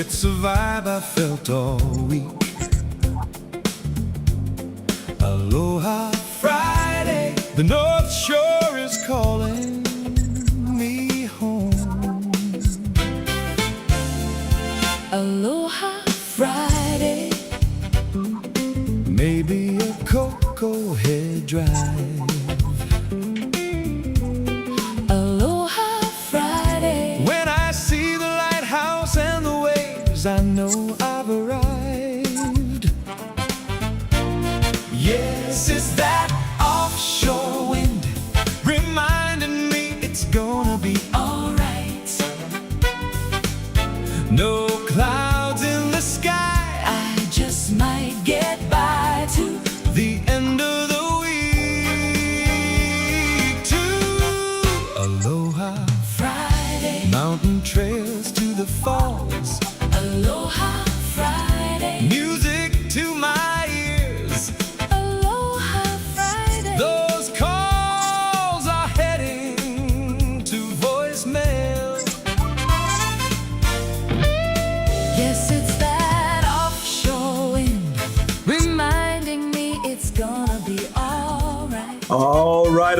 It's a vibe I felt all week. Aloha Friday, the North Shore is calling me home. Aloha Friday, Maybe a cocoa head drive. Aloha Friday, When I see the lighthouse and the waves, I know I've arrived. Yes, it's that offshore wind reminding me it's gonna be alright. No clouds in the sky, I just might get by to the end of the week too. Aloha, Friday. mountain trails to the falls, Aloha Friday, music to my ears. Aloha Friday. Those calls are heading to voicemail. Yes, it's that offshore wind reminding me it's gonna be alright. All right.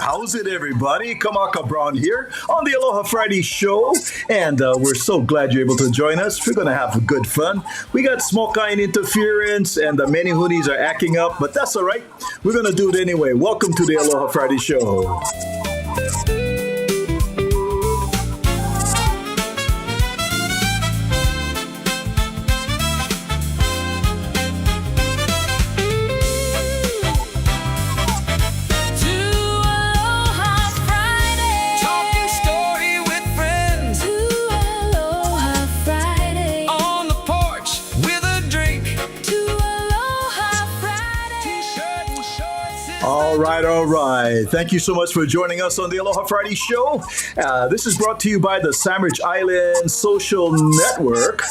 How's it, everybody? Kamaka Brown here on the Aloha Friday show, and we're so glad you're able to join us. We're going to have good fun. We got smoke eye interference, and the many hoodies are acting up, but that's all right. We're going to do it anyway. Welcome to the Aloha Friday show. To Aloha Friday, Talking story with friends to Aloha Friday, on the porch with a drink. to Aloha Friday. T-shirt and shorts is All right. Thank you so much for joining us on the Aloha Friday show. This is brought to you by the Sandwich Island Social Network.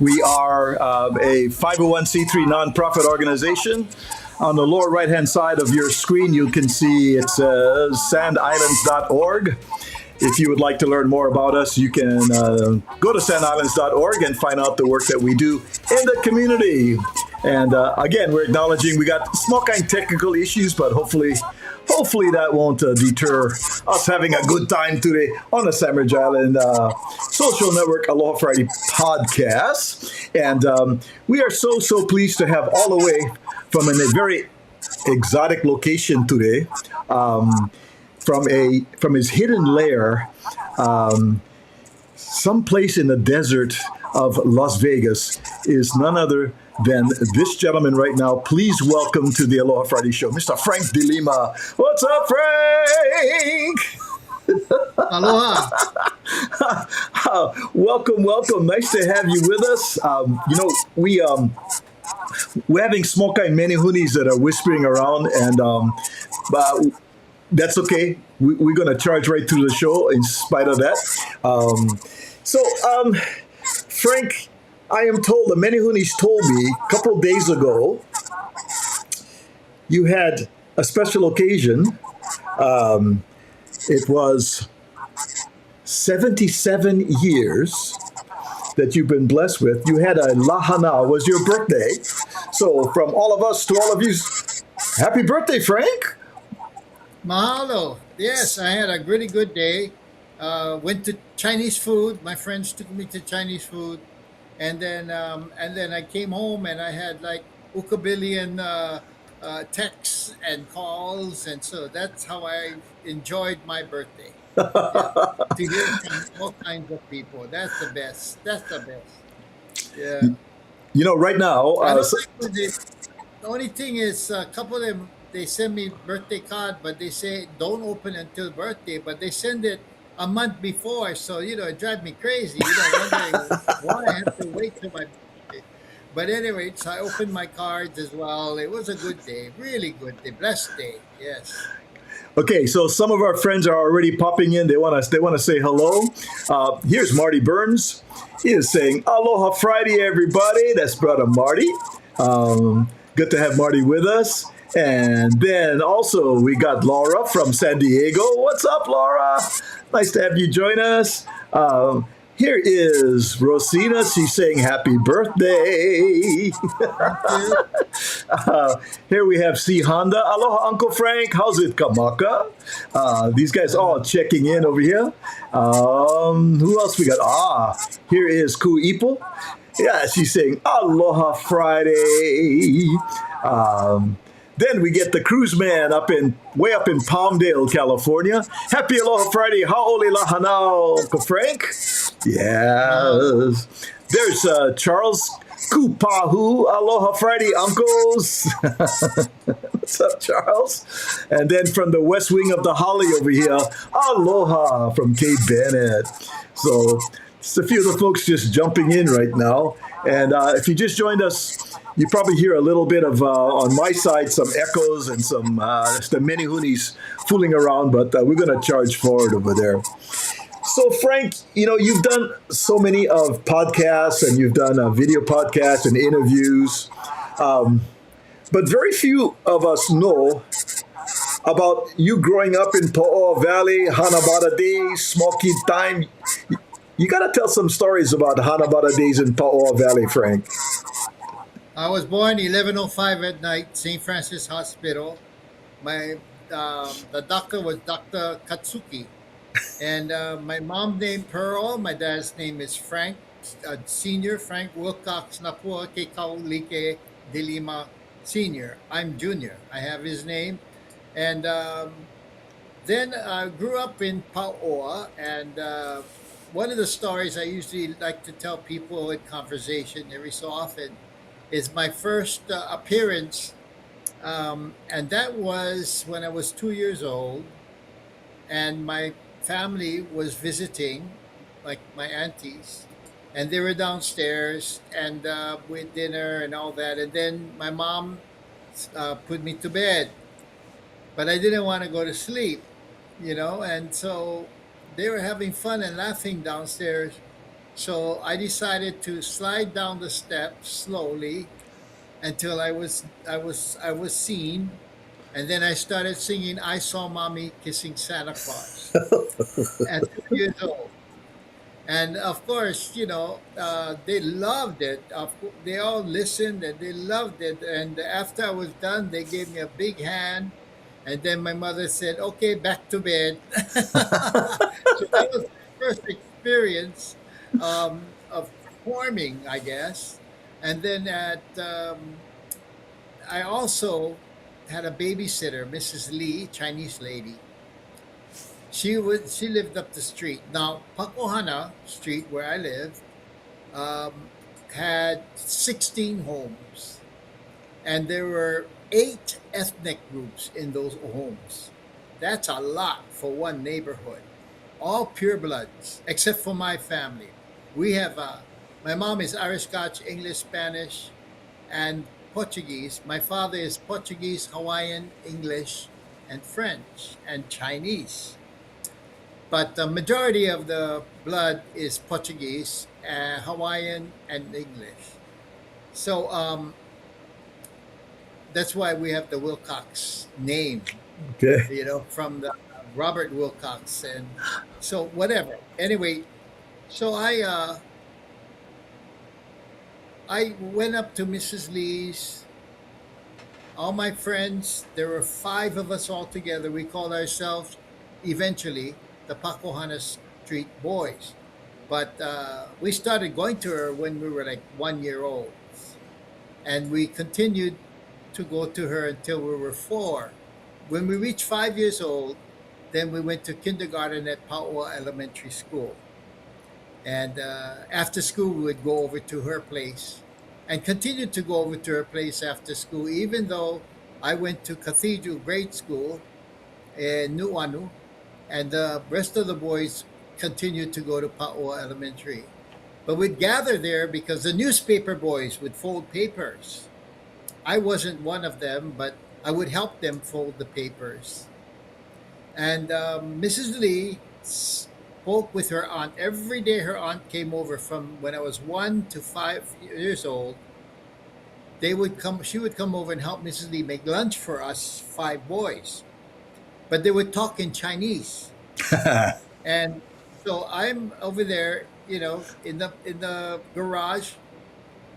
We are a 501c3 nonprofit organization. On the lower right-hand side of your screen, you can see it says sandislands.org. If you would like to learn more about us, you can go to sandislands.org and find out the work that we do in the community. And again, we're acknowledging we got small kind technical issues, but hopefully that won't deter us having a good time today on the Sandwich Island Social Network Aloha Friday podcast. And we are so pleased to have all the way from a very exotic location today, from his hidden lair, someplace in the desert of Las Vegas, is none other than this gentleman right now. Please welcome to the Aloha Friday show, Mr. Frank De Lima. What's up, Frank? Aloha. Welcome. Nice to have you with us. We're having smoke eye many hoonies that are whispering around, and but that's okay. We're going to charge right through the show in spite of that. Frank, I am told, the many hoonies told me a couple of days ago, you had a special occasion. It was 77 years that you've been blessed with. You had a lahana, was your birthday. So from all of us to all of you, happy birthday, Frank. Mahalo. Yes, I had a really good day. Went to Chinese food. My friends took me to Chinese food. And then I came home and I had like ukabillion texts and calls. And so that's how I enjoyed my birthday. Yeah. To hear from all kinds of people. That's the best. Yeah. You know, right now, I don't like when the only thing is a couple of them, they send me birthday card, but they say don't open until birthday, but they send it a month before. So, it drives me crazy, wondering why I have to wait till my birthday. But anyway, so I opened my cards as well. It was a good day, really good day, blessed day. Yes. okay, so some of our friends are already popping in. They want to say hello. Here's Marty Burns. He is saying, Aloha Friday, everybody. That's brother Marty. Good to have Marty with us. And then also we got Laura from San Diego. What's up, Laura? Nice to have you join us. Here is Rosina. She's saying happy birthday. Thank you. Here we have C. Honda. Aloha, Uncle Frank. How's it, Kamaka? These guys all checking in over here. Who else we got? Here is Ku Ipo. Yeah, she's saying Aloha Friday. Then we get the cruise man way up in Palmdale, California. Happy Aloha Friday. Ha'oli lahanau, Uncle Frank. Yes. There's Charles Kupahu. Aloha Friday, uncles. What's up, Charles? And then from the west wing of the Holly over here, aloha from Kate Bennett. So it's a few of the folks just jumping in right now. And if you just joined us, you probably hear a little bit of, on my side, some echoes and some the mini hoonies fooling around, but we're going to charge forward over there. So, Frank, you've done so many of podcasts and you've done video podcasts and interviews, but very few of us know about you growing up in Po'o Valley, Hanabata days, small kid time. You got to tell some stories about Hanabata days in Po'o Valley, Frank. I was born 11:05 at night, St. Francis Hospital. The doctor was Dr. Katsuki. And my mom named Pearl. My dad's name is Frank, Senior, Frank Wilcox Napua Kekau Like De Lima Senior. I'm Junior. I have his name. And then I grew up in Paoa. And one of the stories I usually like to tell people in conversation every so often is my first appearance. And that was when I was 2 years old. And my family was visiting, like my aunties, and they were downstairs and with dinner and all that. And then my mom put me to bed, but I didn't want to go to sleep, and so they were having fun and laughing downstairs. So I decided to slide down the steps slowly until I was seen. And then I started singing "I Saw Mommy Kissing Santa Claus" at 2 years old. And of course, they loved it. They all listened and they loved it. And after I was done, they gave me a big hand. And then my mother said, "Okay, back to bed." So that was my first experience of performing, I guess. And then I also had a babysitter, Mrs. Lee, Chinese lady. She lived up the street. Now, Pakohana Street, where I live, um, had 16 homes, and there were 8 ethnic groups in those homes. That's a lot for one neighborhood. All purebloods, except for my family. We have my mom is Irish, Scotch, English, Spanish, and Portuguese. My father is Portuguese, Hawaiian, English, and French, and Chinese. But the majority of the blood is Portuguese, Hawaiian, and English. So that's why we have the Wilcox name, Okay. from the Robert Wilcox, and so whatever. Anyway, so I went up to Mrs. Lee's. All my friends, there were 5 of us all together. We called ourselves eventually the Pakohana Street Boys. But we started going to her when we were like 1 year old. And we continued to go to her until we were 4. When we reached 5 years old, then we went to kindergarten at Paoa Elementary School. And after school, we would go over to her place and continued to go over to her place after school, even though I went to Cathedral Grade School in Nu'uanu, and the rest of the boys continued to go to Paoa Elementary. But we'd gather there because the newspaper boys would fold papers. I wasn't one of them, but I would help them fold the papers. And Mrs. Lee spoke with her aunt. Every day her aunt came over from when I was 1 to 5 years old. She would come over and help Mrs. Lee make lunch for us 5 boys. But they would talk in Chinese. And so I'm over there in the garage,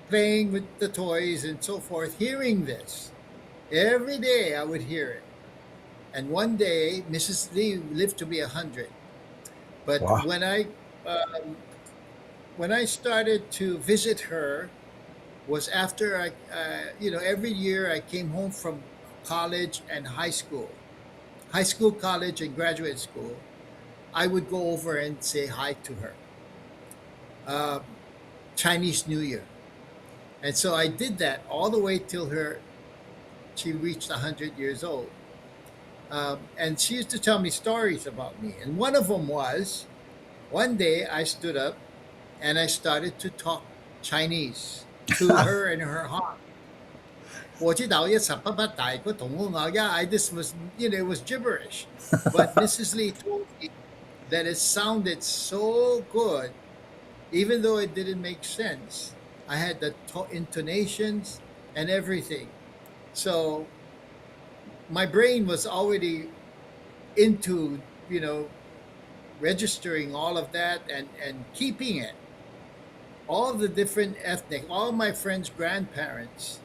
playing with the toys and so forth, hearing this every day. I would hear it, and one day Mrs. Lee lived to be 100. But Wow. um, when I started to visit her was after every year I came home from college and high school, college, and graduate school. I would go over and say hi to her. Um, Chinese New Year. And so I did that all the way till she reached 100 years old. And she used to tell me stories about me. And one of them was one day I stood up and I started to talk Chinese to her and her heart. 我知道一十不不大個同我講, yeah, I just was, it was gibberish. But Mrs. Lee told me that it sounded so good, even though it didn't make sense. I had the intonations and everything. So my brain was already into, registering all of that and keeping it. All the different ethnic, all my friends' grandparents,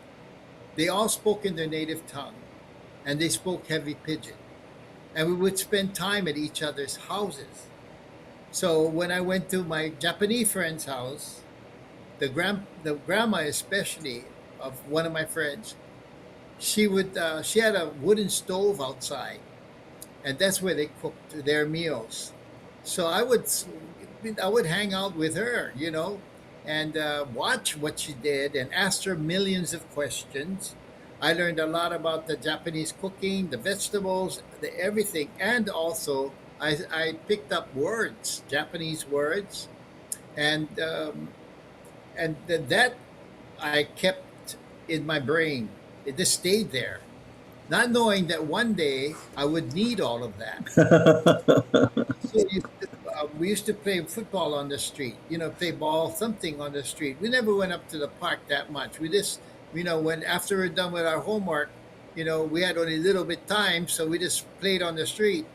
they all spoke in their native tongue and they spoke heavy pidgin. And we would spend time at each other's houses. So when I went to my Japanese friend's house, the grandma especially of one of my friends, she had a wooden stove outside, and that's where they cooked their meals. So I would hang out with her, and watch what she did and ask her millions of questions. I learned a lot about the Japanese cooking, the vegetables, the everything, and also I picked up words, Japanese words, and that I kept in my brain. It just stayed there, not knowing that one day I would need all of that. So we used to play football on the street, play ball, something on the street. We never went up to the park that much. We just, when after we're done with our homework, we had only a little bit time, so we just played on the street.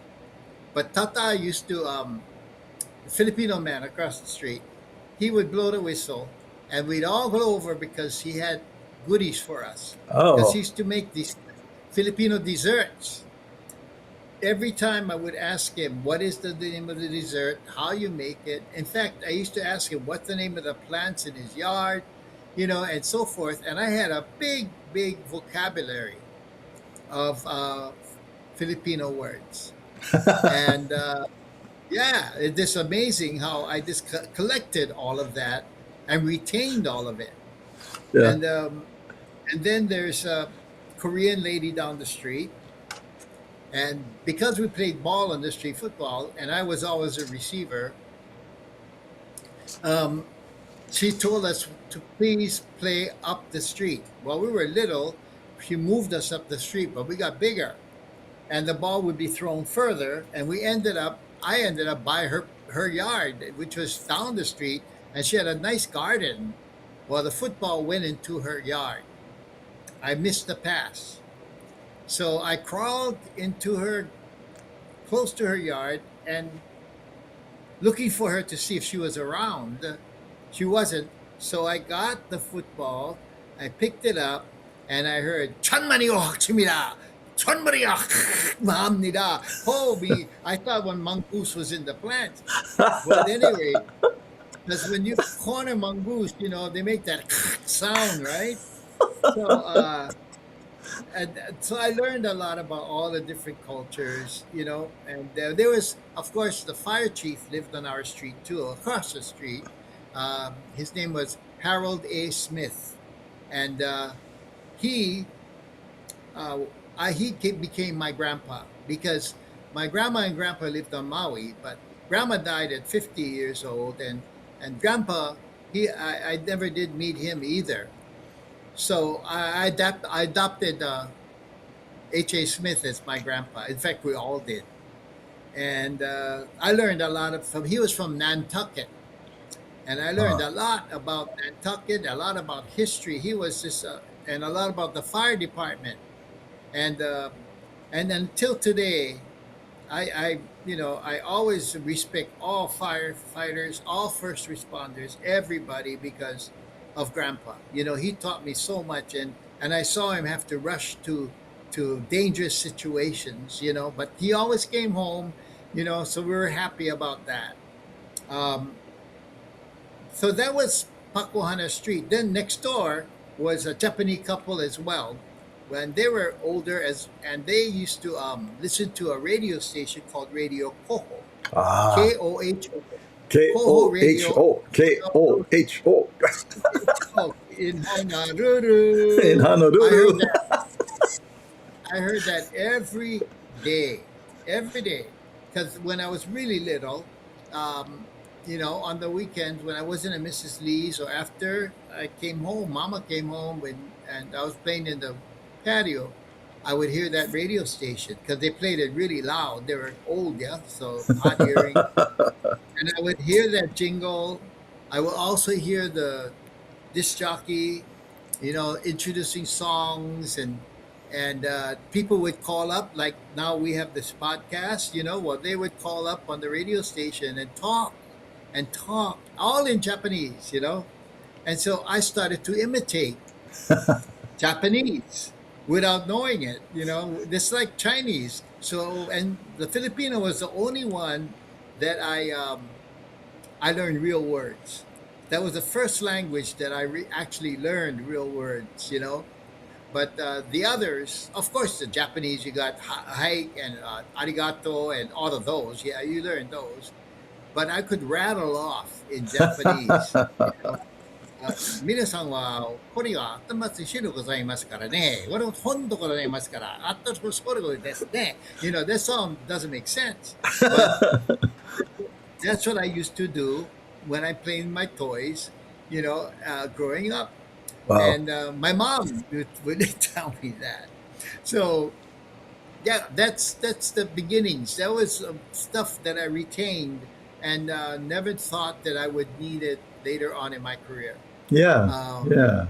But Tata used to, the Filipino man across the street, he would blow the whistle, and we'd all go over because he had goodies for us. Because he Oh. used to make these Filipino desserts. Every time I would ask him, what is the name of the dessert, how you make it. In fact, I used to ask him what's the name of the plants in his yard, and so forth. And I had a big, big vocabulary of Filipino words. And yeah, it's just amazing how I just collected all of that and retained all of it. Yeah. And then there's a Korean lady down the street. And because we played ball on the street, football, and I was always a receiver, um, she told us to please play up the street. While we were little, she moved us up the street, but we got bigger, and the ball would be thrown further, and I ended up by her yard, which was down the street, and she had a nice garden. Well, the football went into her yard. I missed the pass. So I crawled into her, close to her yard, and looking for her to see if she was around. She wasn't. So I got the football, I picked it up, and I heard, "천만이요 학침이다! 천만이야 마합니다." Oh, me! I thought one mongoose was in the plant. But anyway, because when you corner mongoose, they make that sound, right? So, so I learned a lot about all the different cultures, and there was, of course, the fire chief lived on our street too, across the street. His name was Harold A. Smith, and he, became my grandpa because my grandma and grandpa lived on Maui, but grandma died at 50 years old, and grandpa, I never did meet him either. So I adopted H.A. Smith as my grandpa. In fact, we all did. And I learned a lot from, he was from Nantucket. And I learned Uh, a lot about Nantucket, a lot about history. He was just, and a lot about the fire department. And, and until today, I always respect all firefighters, all first responders, everybody because of Grandpa. He taught me so much, and I saw him have to rush to dangerous situations. But he always came home. So we were happy about that. Um, so that was Pakuhana Street. Then next door was a Japanese couple as well. When they were older, and they used to listen to a radio station called Radio Koho, Ah, Koho, K Koho O H Radio O K O H O in in Honolulu. I heard Honolulu. that. I heard that every day, because when I was really little, um, on the weekends when I wasn't at Mrs. Lee's or after I came home, Mama came home and I was playing in the patio, I would hear that radio station because they played it really loud. They were old, yeah, so hard hearing, and I would hear that jingle. I would also hear the disc jockey, introducing songs, and people would call up like now we have this podcast. Well, they would call up on the radio station and talk all in Japanese. And so I started to imitate Japanese without knowing it. Just like Chinese. So, and the Filipino was the only one that I learned real words. That was the first language that I actually learned real words. But the others, of course, the Japanese, you got hai and arigato and all of those. Yeah, you learn those. But I could rattle off in Japanese. You know, 皆さんはこれが頭つしでございますからね。これも本でございますから。あとそれですね。That song doesn't make sense. But that's what I used to do when I played my toys, growing up. Wow. And my mom would tell me that. So yeah, that's the beginnings. That was stuff that I retained and never thought that I would need it later on in my career. Yeah, Um, yeah.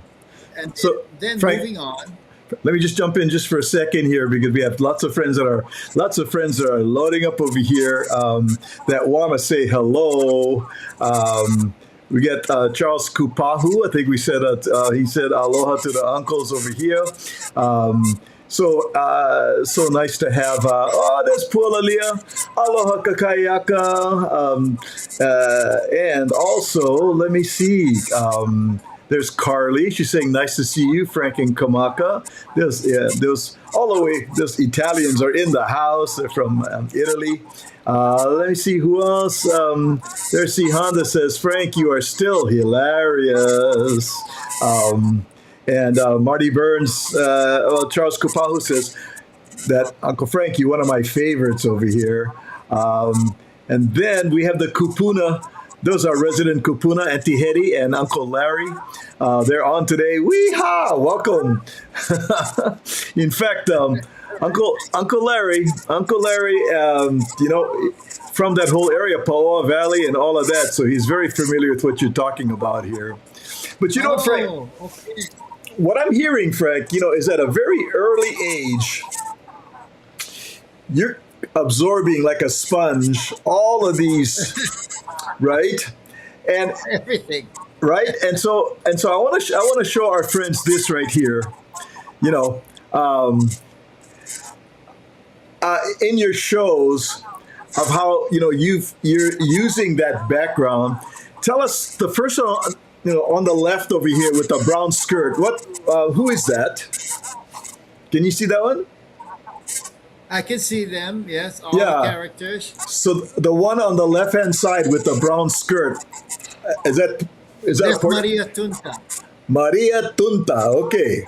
and So, then Frank, moving on. let me just jump in just for a second here because we have lots of friends that are loading up over here that want to say hello. We got Charles Kupahu. I think we said he said aloha to the uncles over here. So nice to have. There's Pualalia, aloha kakayaka, and also let me see. There's Carly. She's saying, "Nice to see you, Frank and Kamaka." There's all the way. Those Italians are in the house. They're from Italy. Let me see who else. There's C Honda says, "Frank, you are still hilarious." And Marty Burns, Charles Kupahu says that Uncle Frank, you're one of my favorites over here. And then we have the Kupuna. Those are resident Kupuna, Auntie Hetty and Uncle Larry. They're on today. Weehaw! Welcome. In fact, Uncle Larry, from that whole area, Paoa Valley and all of that, so he's very familiar with what you're talking about here. But Frank, Oh, okay. what I'm hearing, Frank, is at a very early age, you're absorbing like a sponge all of these, right? And Everything. right, and so I want to show our friends this right here. You know, um, in your shows of how you're using that background. Tell us the first one, on the left over here with the brown skirt. What? Who is that? Can you see that one? I can see them. Yes, all the Yeah. characters. So the one on the left hand side with the brown skirt is that That's Maria Tunta. Maria Tunta? Okay.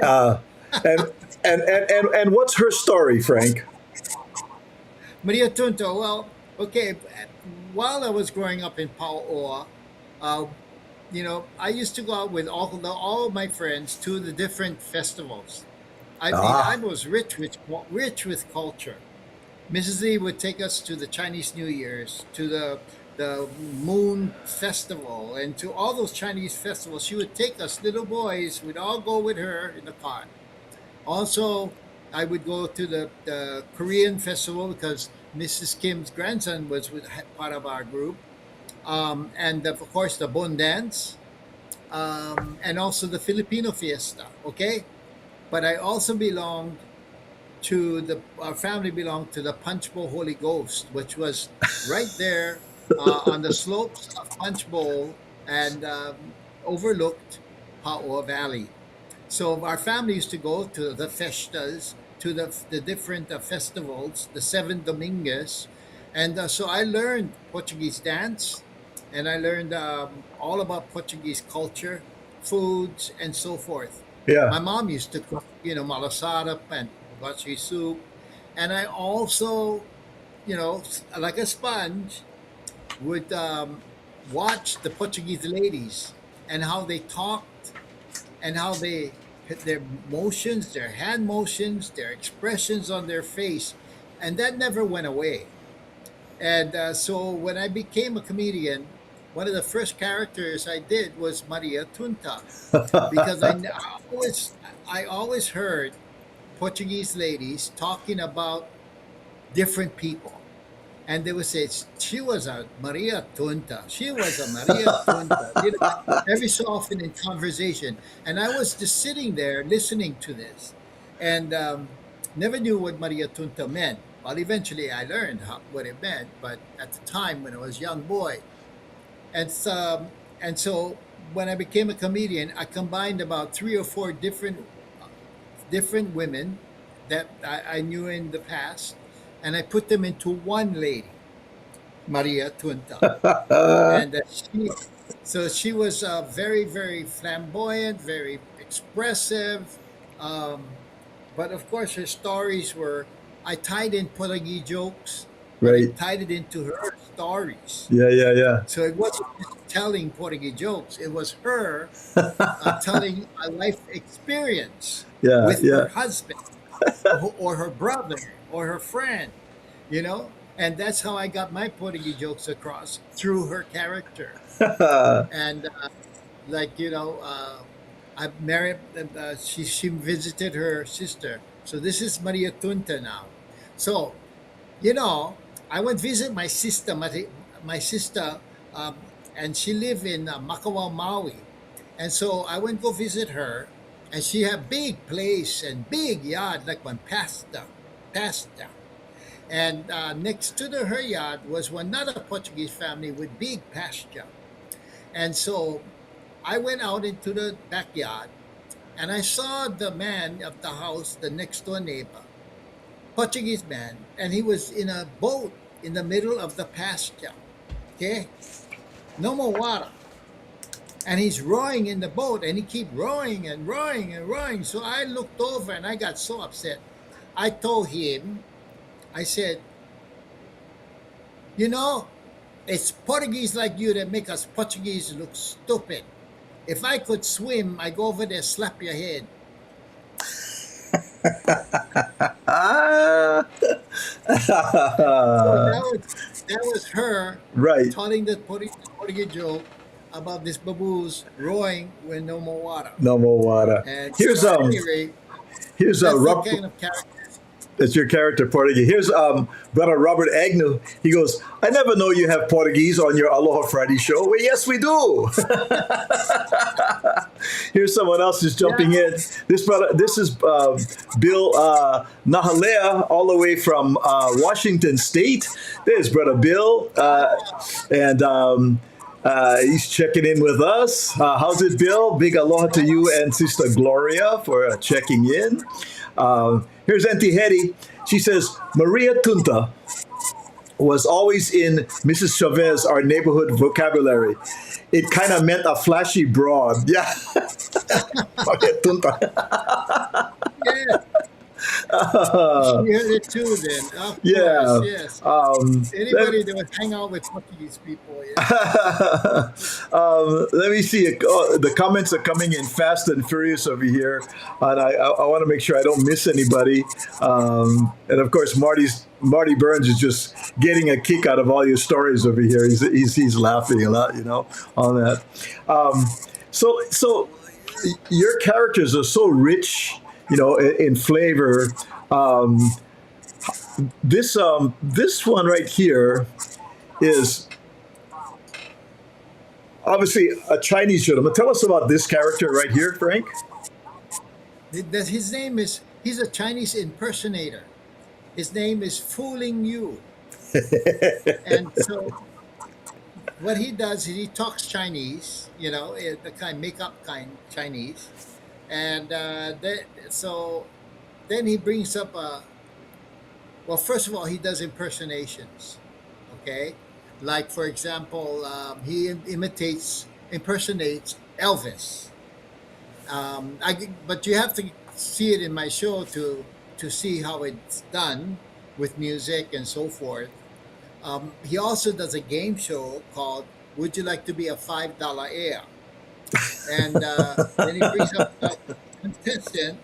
Uh, and and what's her story, Frank? Maria Tunta. Well, okay. While I was growing up in Pauoa, uh, I used to go out with all of my friends to the different festivals. I mean, I Ah, was rich with culture. Mrs. Lee would take us to the Chinese New Year's, to the Moon Festival, and to all those Chinese festivals. She would take us, little boys. We'd all go with her in the car. Also, I would go to the Korean festival because Mrs. Kim's grandson was part of our group, and of course the Bon Dance, and also the Filipino Fiesta. Okay, but I also belonged to the our family belonged to the Punch Bowl Holy Ghost, which was right there on the slopes of Punch Bowl and overlooked Paoa Valley. So our family used to go to the festas, to the different festivals, the seven dominguez, and so I learned Portuguese dance, and I learned all about Portuguese culture, foods, and so forth. Yeah. My mom used to cook, malasada and gachi soup, and I also, like a sponge, would watch the Portuguese ladies and how they talked and how they their motions, their hand motions, their expressions on their face, and that never went away. And so when I became a comedian, one of the first characters I did was Maria Tunta because I always heard Portuguese ladies talking about different people. And they would say she was a Maria Tunta. She was a Maria Tunta. Every so often in conversation, and I was just sitting there listening to this, and never knew what Maria Tunta meant. Well, eventually I learned what it meant, but at the time when I was a young boy, and so when I became a comedian, I combined about three or four different women that I knew in the past, and I put them into one lady, Maria Tunta. And she was very, very flamboyant, very expressive. Um, but of course, her stories were, I tied in Portuguese jokes, but I Right. tied it into her stories. Yeah, yeah, yeah. So it wasn't just telling Portuguese jokes, it was her telling a life experience Yeah, with yeah. her husband or her brother or her friend, you know? And that's how I got my Portuguese jokes across through her character. And I married, she visited her sister. So this is Maria Tunta now. So, you know, I went visit my sister, um, and she lived in Macau, Maui. And so I went go visit her, and she had big place and big yard like one pasta. And next to her yard was another Portuguese family with big pasture. And so I went out into the backyard, and I saw the man of the house, the next door neighbor, Portuguese man, and he was in a boat in the middle of the pasture. Okay, no more water, and he's rowing in the boat, and he keep rowing and rowing and rowing. So I looked over, and I got so upset. I told him, I said, you know, it's Portuguese like you that make us Portuguese look stupid. If I could swim, I go over there, slap your head. Ah. So that was her Right. telling the Portuguese joke about this baboons rowing with no more water. No more water. And Here's so at any rate, that's the Rob. kind of character. That's your character, Portuguese. Here's brother Robert Agnew. He goes, I never know you have Portuguese on your Aloha Friday show. Well, yes, we do. Here's someone else who's jumping Yeah. in. This is Bill Nahalea, all the way from Washington State. There's brother Bill, and he's checking in with us. How's it, Bill? Big aloha to you and Sister Gloria for checking in. Here's Auntie Hetty. She says, Maria Tunta was always in Mrs. Chavez, our neighborhood vocabulary. It kind of meant a flashy broad. Yeah. Maria Tunta. Yeah, she heard it too then. Of Yeah. course, yes. Let, Anybody that would hang out with Portuguese people, yeah. let me see. Oh, the comments are coming in fast and furious over here, and I want to make sure I don't miss anybody. And of course, Marty Burns is just getting a kick out of all your stories over here. He's laughing a lot, on that. So your characters are so rich, in flavor. This one right here is obviously a Chinese gentleman. Tell us about this character right here, Frank. His name is, he's a Chinese impersonator. His name is Fooling You. And so what he does is he talks Chinese, the kind make up kind Chinese, and so then he brings up well, first of all, he does impersonations, okay, like for example, impersonates Elvis. But you have to see it in my show to see how it's done with music and so forth. He also does a game show called "Would You Like to Be a $5 Heir?" And then he brings up a contestant,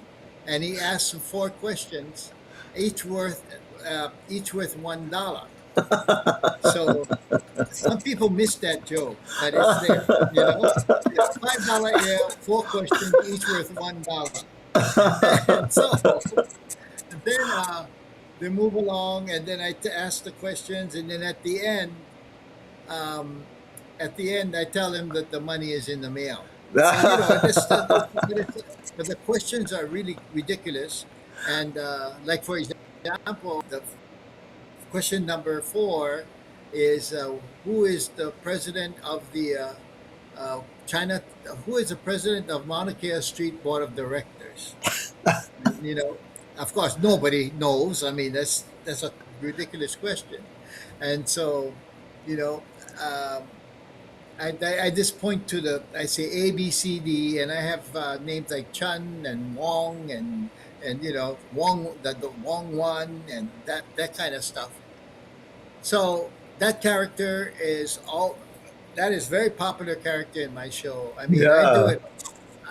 and he asks him four questions, each worth $1. So some people miss that joke, but it's there. It's $5 heir, four questions, each worth $1. And so then they move along, and then ask the questions, and then um, at the end, I tell him that the money is in the mail. So but the questions are really ridiculous, and like for example, the question number four is who is the president of the China? Who is the president of Mauna Kea Street Board of Directors? you know, of course, nobody knows. I mean, that's a ridiculous question, and so, you know, um, I just point to I say A B C D, and I have names like Chun and Wong and Wong the Wong one and that kind of stuff. So that character is all that is very popular character in my show. I mean, Yeah.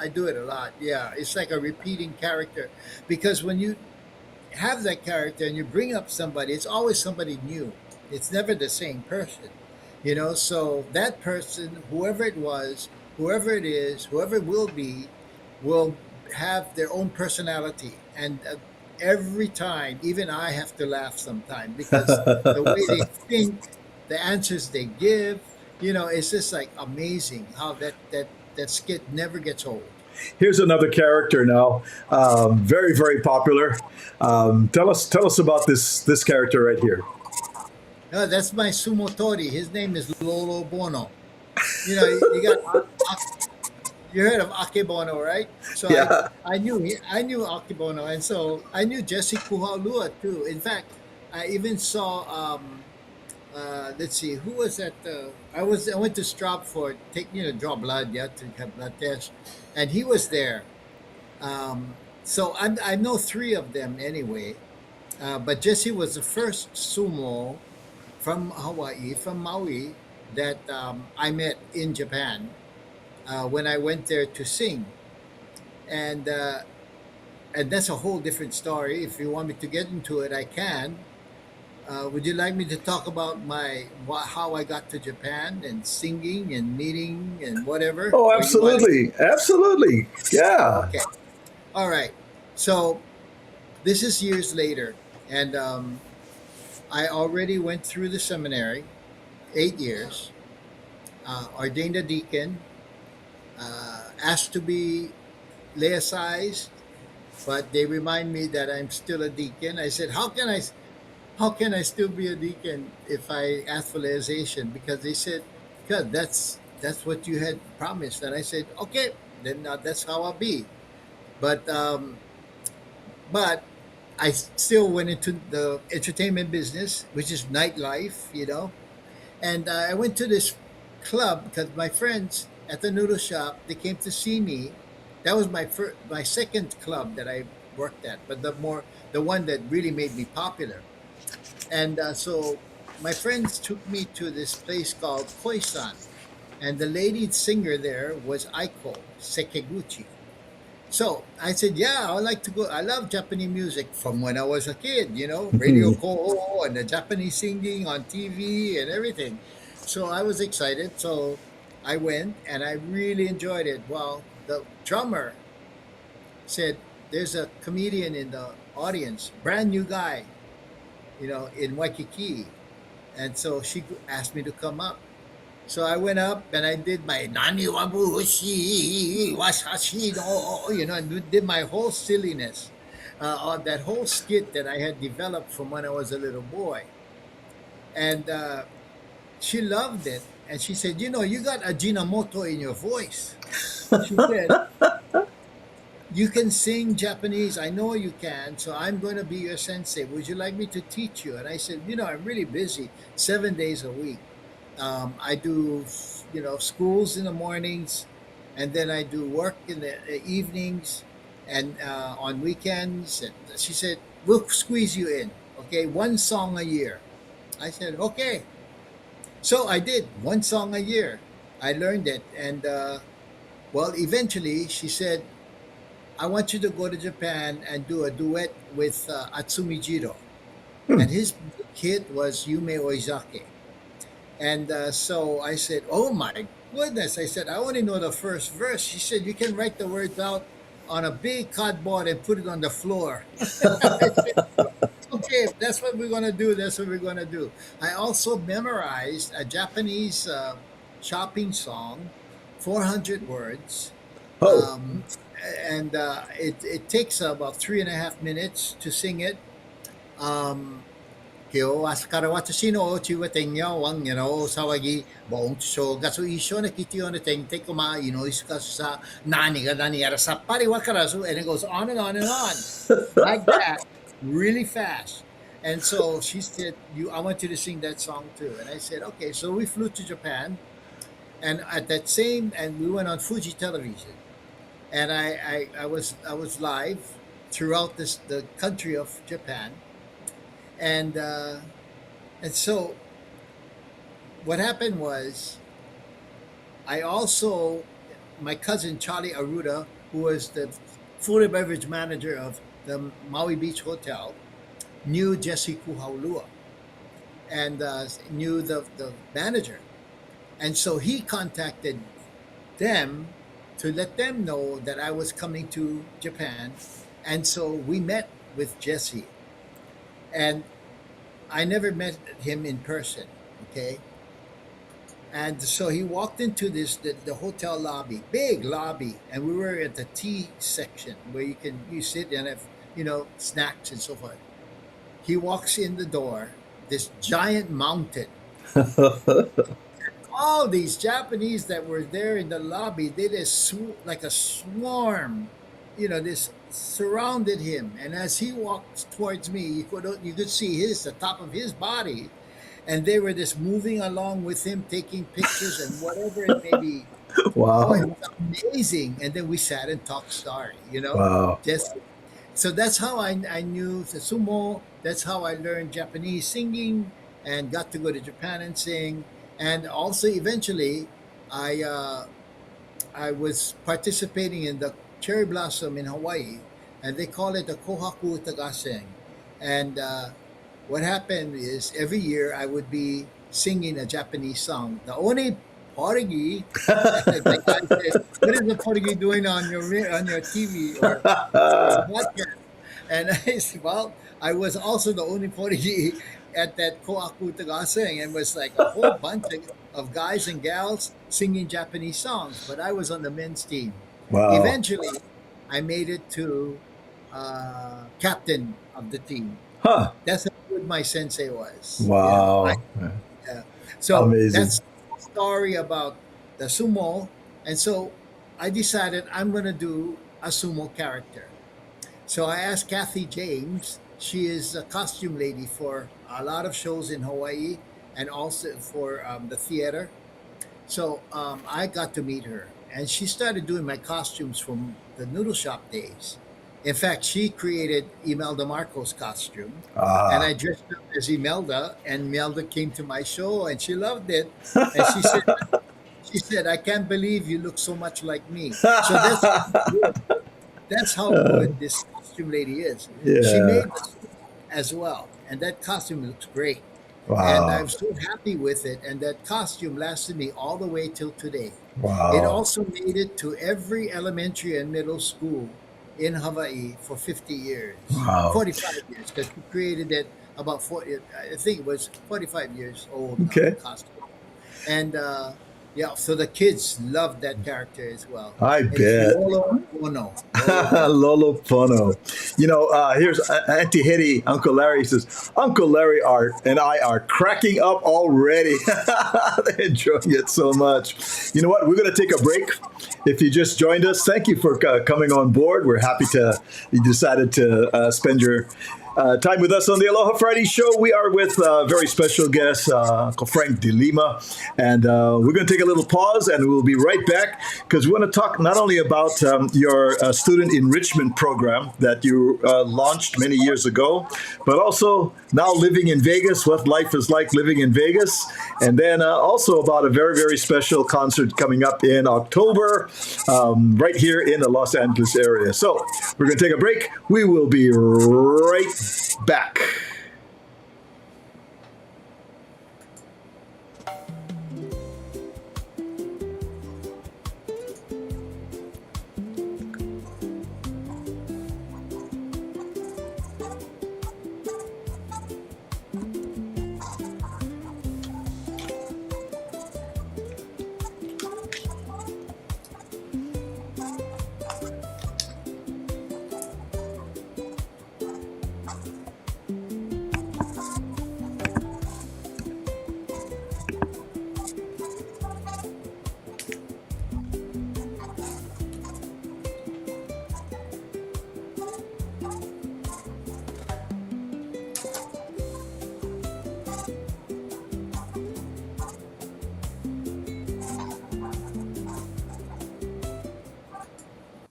I do it a lot. Yeah, it's like a repeating character because when you have that character and you bring up somebody, it's always somebody new. It's never the same person, So that person, whoever it was, whoever it is, whoever it will have their own personality. And every time, even I have to laugh sometimes because the way they think, the answers they give, it's just like amazing how that skit never gets old. Here's another character now, very very popular. Tell us about this character right here. No, that's my sumo tori. His name is Lolo Bono. You got you heard of Akebono, right? So Yeah. I knew Akebono, and so I knew Jesse Puhalua too. In fact, I even saw let's see, who was that? I went to Stratford, draw blood, yeah, to have blood test, and he was there. So I know three of them anyway, but Jesse was the first sumo from Hawaii, from Maui, that I met in Japan when I went there to sing, and that's a whole different story. If you want me to get into it, I can. Would you like me to talk about how I got to Japan and singing and meeting and whatever? Oh, Or you want? absolutely, absolutely. Yeah. Okay, all right. So this is years later, and I already went through the seminary, 8 years, ordained a deacon, asked to be laicized, but they remind me that I'm still a deacon. I said, how can I still be a deacon if I ask for laicization? Because they said, God, that's what you had promised. And I said, okay, then that's how I'll be. But but I still went into the entertainment business, which is nightlife. And I went to this club because my friends at the noodle shop, they came to see me. That was my second club that I worked at, but the one that really made me popular. And so my friends took me to this place called Koisan, and the lead singer there was Aiko Sekeguchi. So I said, yeah, I would like to go. I love Japanese music from when I was a kid, Radio Koho and the Japanese singing on TV and everything. So I was excited. So I went and I really enjoyed it. Well, the drummer said, there's a comedian in the audience, brand new guy, in Waikiki, and so she asked me to come up. So I went up and I did my nani wabushi wasashi no, and did my whole silliness on that whole skit that I had developed from when I was a little boy. And she loved it. And she said, you got Ajinomoto in your voice. She said, you can sing Japanese. I know you can. So I'm going to be your sensei. Would you like me to teach you? And I said, I'm really busy 7 days a week. I do, schools in the mornings, and then I do work in the evenings and on weekends. And she said, we'll squeeze you in. Okay, one song a year. I said, okay. So I did one song a year. I learned it. And well, eventually she said, I want you to go to Japan and do a duet with Atsumi Jiro. And his big hit was Yume Oizake. And so I said, oh my goodness. I said, I only know the first verse. She said, you can write the words out on a big cardboard and put it on the floor. I said, okay, that's what we're going to do. That's what we're going to do. I also memorized a Japanese shopping song, 400 words. Oh, And it takes about 3.5 minutes to sing it. Um, 今日明日は仕方私のおちわてんよわんさわぎぼんちょがつ一緒のきてよねてんてこまいのいすかさ何が何やらさっぱりわからず and it goes on like that really fast. And so she said, I want you to sing that song too. And I said, okay. So we flew to Japan, and and we went on Fuji television, and I was live throughout the country of Japan, and so what happened was I also my cousin Charlie Aruda, who was the food and beverage manager of the Maui Beach Hotel, knew Jesse Kuhaulua and knew the manager, and so he contacted them to let them know that I was coming to Japan. And so we met with Jesse, and I never met him in person. Okay. And so he walked into the hotel lobby, big lobby, and we were at the tea section where you sit and have snacks and so forth. He walks in the door, this giant mountain. All these Japanese that were there in the lobby, they just like a swarm, this surrounded him. And as he walked towards me, you could see the top of his body, and they were just moving along with him, taking pictures and whatever it may be. Oh, wow. it was amazing. And then we sat and talked story, Wow. just so that's how I knew the sumo. That's how I learned Japanese singing and got to go to Japan and sing. And also eventually, I was participating in the cherry blossom in Hawaii, and they call it the Kohaku Tagaseng. And what happened is every year I would be singing a Japanese song. The only Portuguese, the guy said, what is the Portuguese doing on your TV or podcast? And I said, well, I was also the only Portuguese at that Kohaku Tagaseng, and was like a whole bunch of guys and gals singing Japanese songs. But I was on the men's team. Wow. Eventually, I made it to captain of the team. Huh. That's how good my sensei was. Wow. Yeah. So Amazing. that's the story about the sumo. And so I decided I'm going to do a sumo character. So I asked Kathy James. She is a costume lady for a lot of shows in Hawaii and also for the theater. So I got to meet her, and she started doing my costumes from the noodle shop days. In fact, she created Imelda Marco's costume, and I dressed up as Imelda, and Imelda came to my show, and she loved it. And she said, I can't believe you look so much like me. So that's how good this costume lady is. She Yeah. made the suit as well, and that costume looks great. And Wow. I'm so happy with it. And that costume lasted me all the way till today. It Wow. also made it to every elementary and middle school in Hawaii for 50 years, Wow. 45 years, because we created it about 40, I think it was 45 years old now, the Okay. costume. And yeah, so the kids loved that character as well. I And it's bet. Lolo Bono. Lolo Bono. Lolo Pono. Here's Auntie Hetty. Uncle Larry says, Uncle Larry and I are cracking up already. They're enjoying it so much. You know what? We're going to take a break. If you just joined us, thank you for coming on board. We're happy you decided to spend your time with us on the Aloha Friday show. We are with a very special guest, Uncle Frank De Lima. And we're going to take a little pause and we'll be right back because we want to talk not only about your student enrichment program that you launched many years ago, but also now living in Vegas, what life is like living in Vegas. And then also about a very, very special concert coming up in October right here in the Los Angeles area. So we're going to take a break. We will be right back.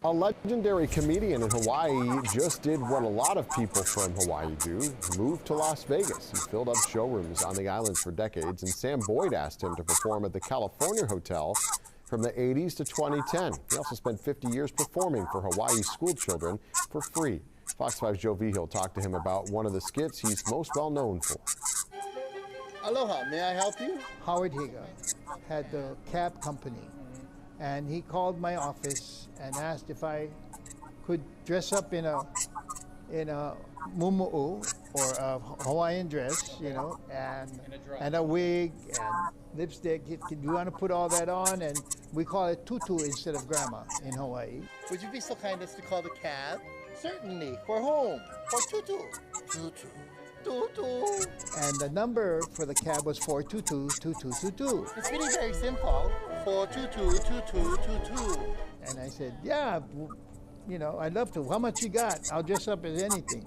A legendary comedian in Hawaii just did what a lot of people from Hawaii do, moved to Las Vegas. He filled up showrooms on the islands for decades, and Sam Boyd asked him to perform at the California Hotel from the 80s to 2010. He also spent 50 years performing for Hawaii school children for free. Fox 5's Joe Vigil talked to him about one of the skits he's most well known for. Aloha, may I help you? Howard Higa had the cab company, and he called my office and asked if I could dress up in a mumu'u or a Hawaiian dress, you know, and a wig and lipstick. Do you want to put all that on? And we call it tutu instead of grandma in Hawaii. Would you be so kind as to call the cab? Certainly. For whom? For Tutu. Tutu. Tutu. And the number for the cab was 422-2222. It's really very simple. 422-2222. And I said, yeah, you know, I'd love to. How much you got? I'll dress up as anything.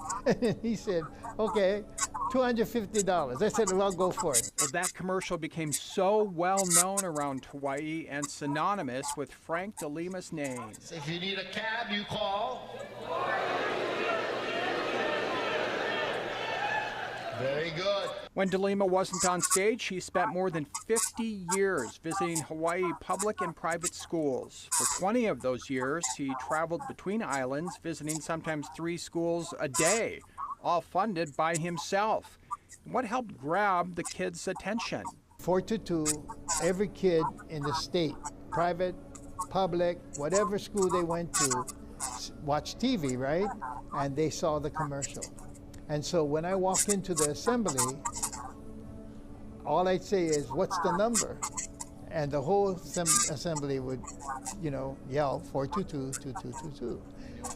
He said, okay, $250. I said, well, I'll go for it. Well, that commercial became so well known around Hawaii and synonymous with Frank De Lima's name. If you need a cab, you call. Very good. When De Lima wasn't on stage, he spent more than 50 years visiting Hawaii public and private schools. For 20 of those years, he traveled between islands, visiting sometimes 3 schools a day, all funded by himself. What helped grab the kids' attention? 422, every kid in the state, private, public, whatever school they went to, watched TV, right? And they saw the commercial. And so when I walk into the assembly, all I'd say is, what's the number? And the whole assembly would, you know, yell 422-2222.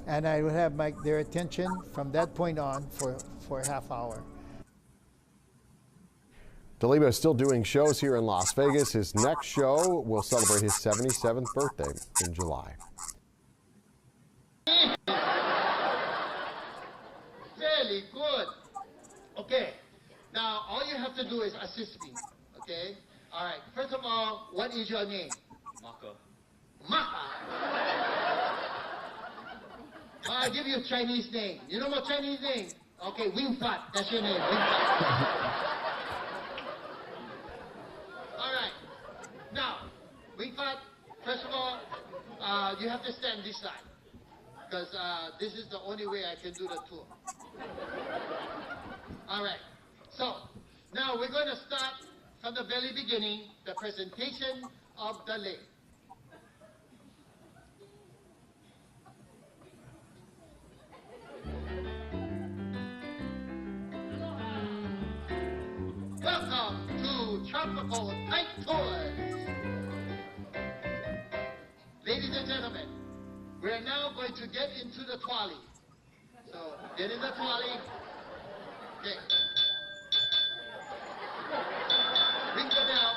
And I would have their attention from that point on for a half hour. De Lima is still doing shows here in Las Vegas. His next show will celebrate his 77th birthday in July. Very good. Okay. Now, all you have to do is assist me. Okay? All right. First of all, what is your name? Maka. Maka. I'll give you a Chinese name. You know what Chinese name? Okay, Wing Fat. That's your name. Wing Fat. All right. Now, Wing Fat, first of all, you have to stand this side. Because this is the only way I can do the tour. All right. So, now we're going to start from the very beginning, the presentation of the lei. tropical night tours. Ladies and gentlemen, we're now going to get into the trolley. So, get in the trolley. Okay. Ring the bell.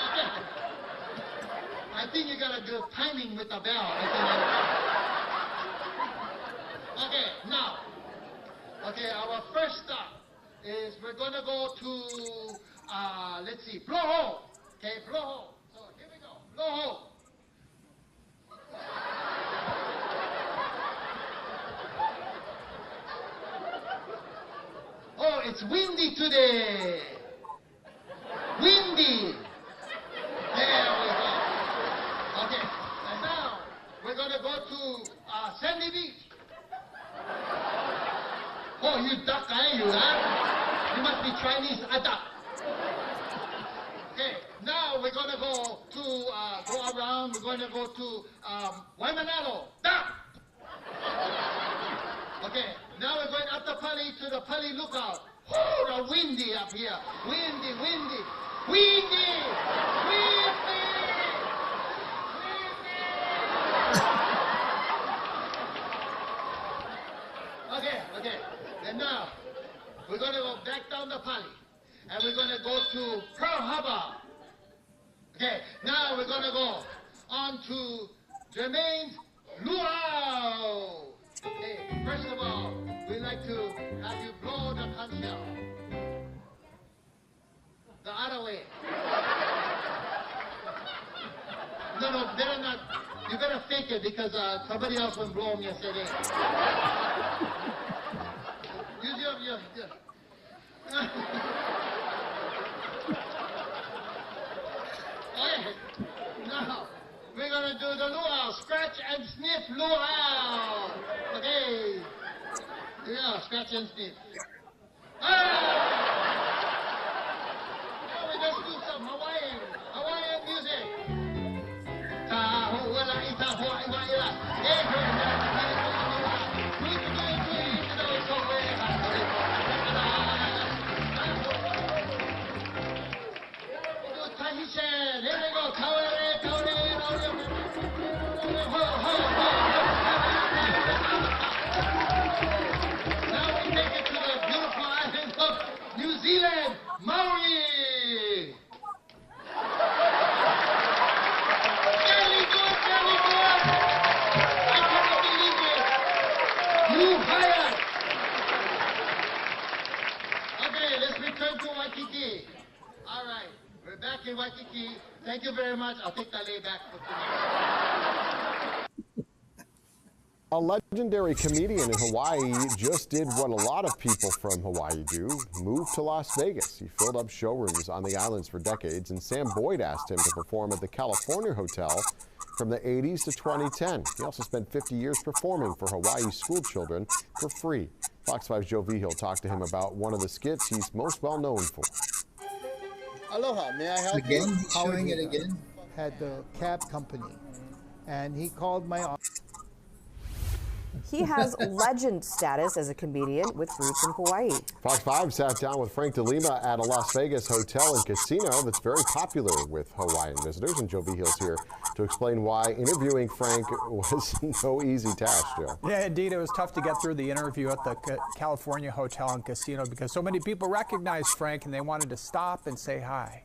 Okay. I think you got a good timing with the bell. Okay, now. Okay, our first stop is we're gonna go to, let's see, blow hole. Okay, blow hole. So here we go, blow hole. Oh, it's windy today. Windy. There we go. Okay, and now we're gonna go to Sandy Beach. Oh, you duck, you, huh? You must be Chinese, a duck. Okay, now we're gonna go to, go around, we're gonna go to, Waimanalo, duck! Okay, now we're going up the Pali to the Pali lookout. Oh, the windy up here. Windy, windy, windy, windy, windy. Okay. And now, we're going to go back down the Pali. And we're going to go to Pearl Harbor. Okay, now we're going to go on to Jermaine's Luau. Okay, first of all, we'd like to have you blow the conch shell. The other way. No, better not. You better fake it because somebody else went blow them yesterday. Use your. Okay, now we're gonna do the luau, scratch and sniff luau. Okay. Yeah, scratch and sniff. Now we just do some Hawaiian music. Tahitian, here we go. Now we take it to the beautiful island of New Zealand, Maui. Very good. I cannot believe it. You hired. Okay, let's return to Waikiki. All right, we're back in Waikiki. Thank you very much. I'll take the lay back for tonight. A legendary comedian in Hawaii just did what a lot of people from Hawaii do, moved to Las Vegas. He filled up showrooms on the islands for decades, and Sam Boyd asked him to perform at the California Hotel from the 80s to 2010. He also spent 50 years performing for Hawaii school children for free. Fox 5's Joe Vigil talked to him about one of the skits he's most well known for. Aloha, may I help Again, you? he's showing it again. Had the cab company, and he called my office. He has legend status as a comedian with roots in Hawaii. Fox 5 sat down with Frank De Lima at a Las Vegas hotel and casino that's very popular with Hawaiian visitors, and Joe Vigil's here to explain why interviewing Frank was no easy task, Joe. Yeah, indeed, it was tough to get through the interview at the California Hotel and Casino because so many people recognized Frank and they wanted to stop and say hi.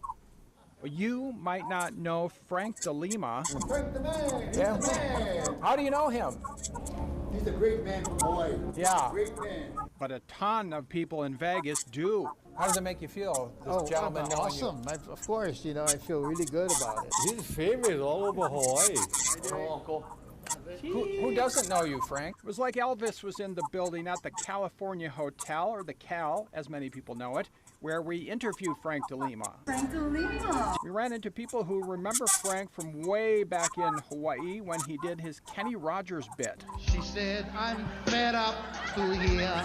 Well, you might not know Frank De Lima. Frank the man. He's Yeah. the man. How do you know him? He's a great man from Hawaii. Yeah. Great man. But a ton of people in Vegas do. How does it make you feel, this gentleman knowing awesome. Of course, I feel really good about it. He's famous all over Hawaii. Who doesn't know you, Frank? It was like Elvis was in the building at the California Hotel, or the Cal, as many people know it, where we interviewed Frank De Lima. Frank De Lima. We ran into people who remember Frank from way back in Hawaii when he did his Kenny Rogers bit. She said, I'm fed up to here.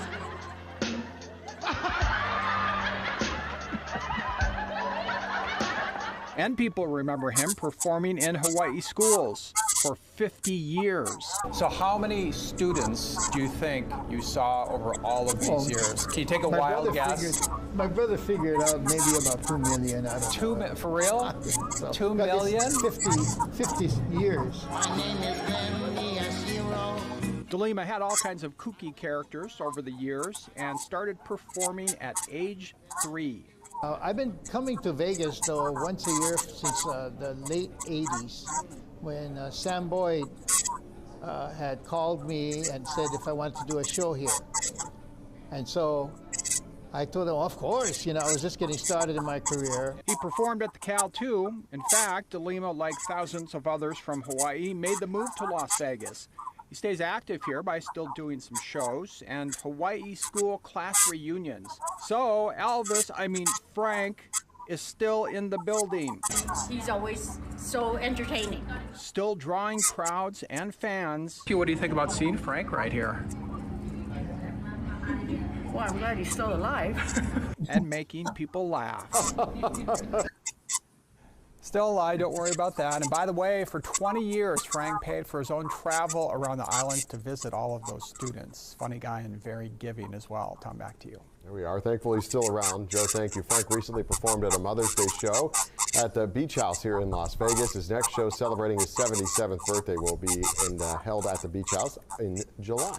And people remember him performing in Hawaii schools. for 50 years. So how many students do you think you saw over all of these years? Can you take a wild guess? My brother figured out maybe about 2 million. I don't know. For real? So, 2 but it's million? 50 years. My name is Benny Ashiro. De Lima had all kinds of kooky characters over the years and started performing at age 3. I've been coming to Vegas, though, once a year since the late 80s, when Sam Boyd had called me and said if I wanted to do a show here. And so I told him, of course, I was just getting started in my career. He performed at the Cal too. In fact, De Lima, like thousands of others from Hawaii, made the move to Las Vegas. He stays active here by still doing some shows and Hawaii school class reunions. So Frank is still in the building. He's always so entertaining. Still drawing crowds and fans. What do you think about seeing Frank right here? Well, I'm glad he's still alive. And making people laugh. Still alive, don't worry about that. And by the way, for 20 years, Frank paid for his own travel around the islands to visit all of those students. Funny guy and very giving as well. Tom, back to you. There we are. Thankfully, he's still around. Joe, thank you. Frank recently performed at a Mother's Day show at the Beach House here in Las Vegas. His next show, celebrating his 77th birthday, will be held at the Beach House in July.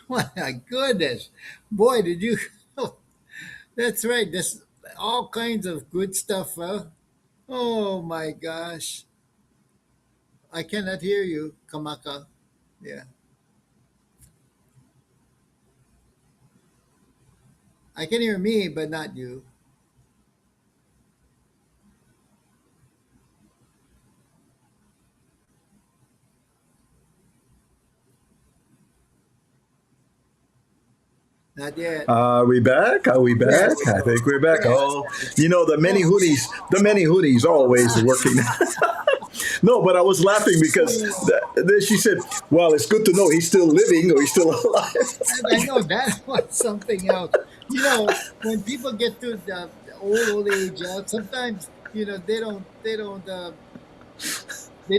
My goodness. Boy, did you. That's right. There's all kinds of good stuff, huh? Oh, my gosh. I cannot hear you, Kamaka. Yeah. I can hear me, but not you. Not yet. Are we back? Are we back? Yes. I think we're back. Oh, the many hoodies always working. No, but I was laughing because then she said, well, it's good to know he's still living or he's still alive. I know that was something else. When people get to the old age, sometimes they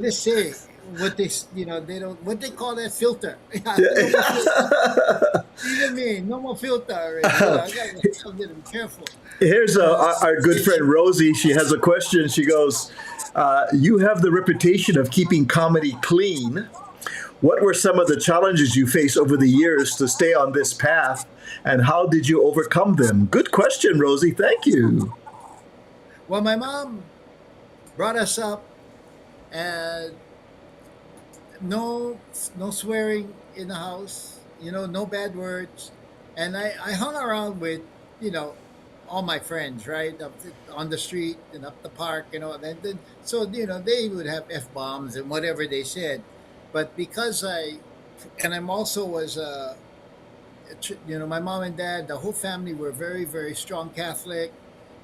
just say what they don't, what they call that filter. Even me, no more filter already. I gotta be careful. Here's our good friend Rosie. She has a question. She goes, you have the reputation of keeping comedy clean. What were some of the challenges you faced over the years to stay on this path, and how did you overcome them? Good question, Rosie. Thank you. Well, my mom brought us up, and no swearing in the house, no bad words. And I hung around with, all my friends, right? On the street and up the park, and then, so, they would have F-bombs and whatever they said. But because I'm also was, my mom and dad, the whole family were very, very strong Catholic.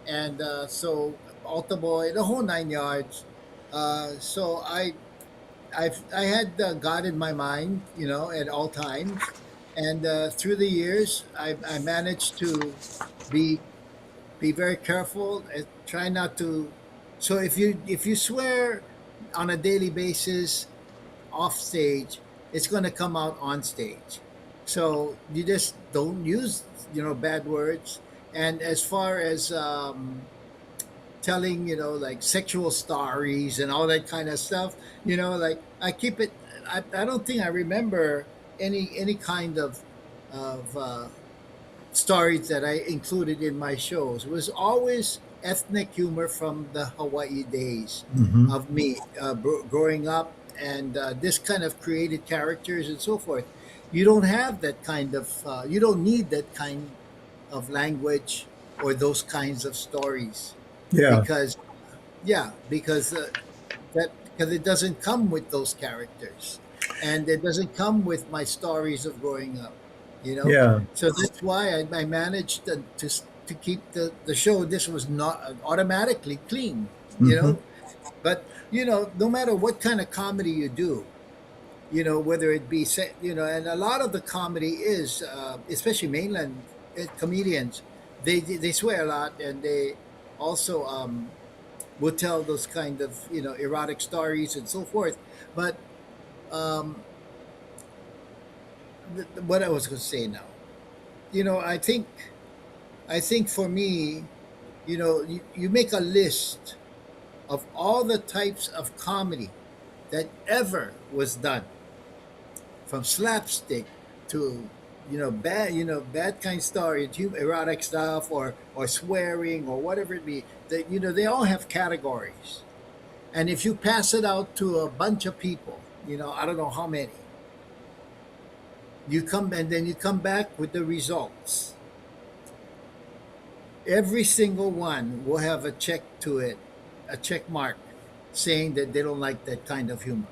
And so altar boy, the whole 9 yards. So I had God in my mind, at all times, and through the years, I managed to be very careful and try not to. So if you swear on a daily basis, off stage, it's going to come out on stage. So you just don't use bad words. And as far as telling, like sexual stories and all that kind of stuff, like I keep it. I don't think I remember any kind of stories that I included in my shows. It was always ethnic humor from the Hawaii days of me growing up, and this kind of created characters and so forth. You don't have that kind of. You don't need that kind of language or those kinds of stories. Yeah. Because it doesn't come with those characters, and it doesn't come with my stories of growing up. Yeah. So that's why I managed to keep the show. This was not automatically clean, but no matter what kind of comedy you do, whether it be and a lot of the comedy is especially mainland comedians, they swear a lot, and they also would tell those kind of erotic stories and so forth. But um, what I was going to say now, I think for me, you make a list of all the types of comedy that ever was done, from slapstick to bad kind story, to erotic stuff, or swearing, or whatever it be. They all have categories, and if you pass it out to a bunch of people, I don't know how many, you come back with the results. Every single one will have a check to it, a check mark, saying that they don't like that kind of humor.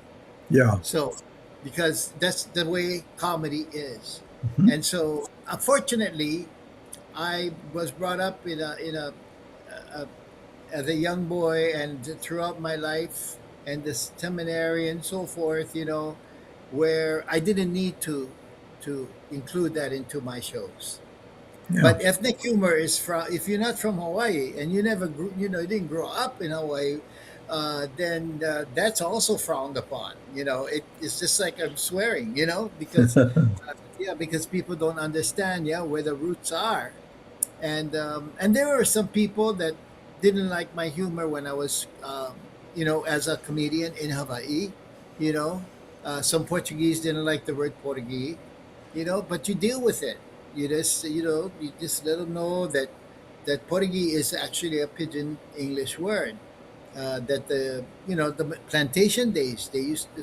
Yeah. So, because that's the way comedy is. Mhm. And so, unfortunately, I was brought up a as a young boy, and throughout my life, and the seminary and so forth, where I didn't need to include that into my shows. Yeah. But ethnic humor is from, if you're not from Hawaii and you never grew, you didn't grow up in Hawaii, then that's also frowned upon. It's just like I'm swearing, because yeah, because people don't understand, yeah, where the roots are. And there were some people that didn't like my humor when I was, as a comedian in Hawaii. Some Portuguese didn't like the word Portuguese. But you deal with it. You just let them know that Portuguese is actually a pidgin English word. That the plantation days, they used to,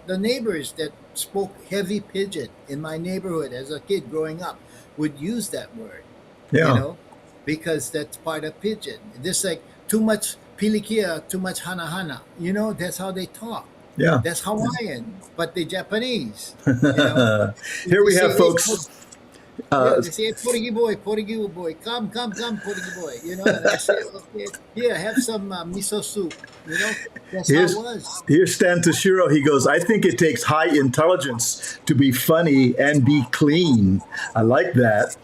the neighbors that spoke heavy pidgin in my neighborhood as a kid growing up would use that word, you Yeah. know, because that's part of pidgin. Just like too much pilikia, too much hana, that's how they talk. Yeah. That's Hawaiian, but the Japanese, you know, Here they we say, have hey, folks. yeah, they say, "Hey, Portuguese boy, come, Portuguese boy." And I say, "Okay, here, have some miso soup." That's how it Here's was. here's Stan Toshiro. He goes, I think it takes high intelligence to be funny and be clean. I like that.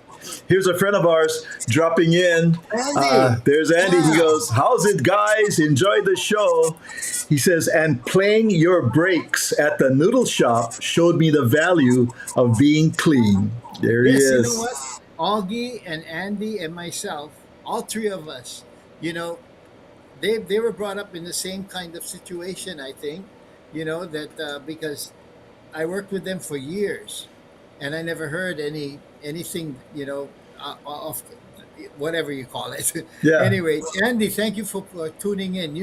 Here's a friend of ours dropping in. Andy, There's Andy. He wow, goes, how's it, guys? Enjoy the show. He says, and playing your breaks at the noodle shop showed me the value of being clean. There he yes, you know is. what? Augie and Andy and myself, all three of us, you know, they were brought up in the same kind of situation. I think, that because I worked with them for years, and I never heard anything, of whatever you call it. Yeah. Anyway, Andy, thank you for tuning in.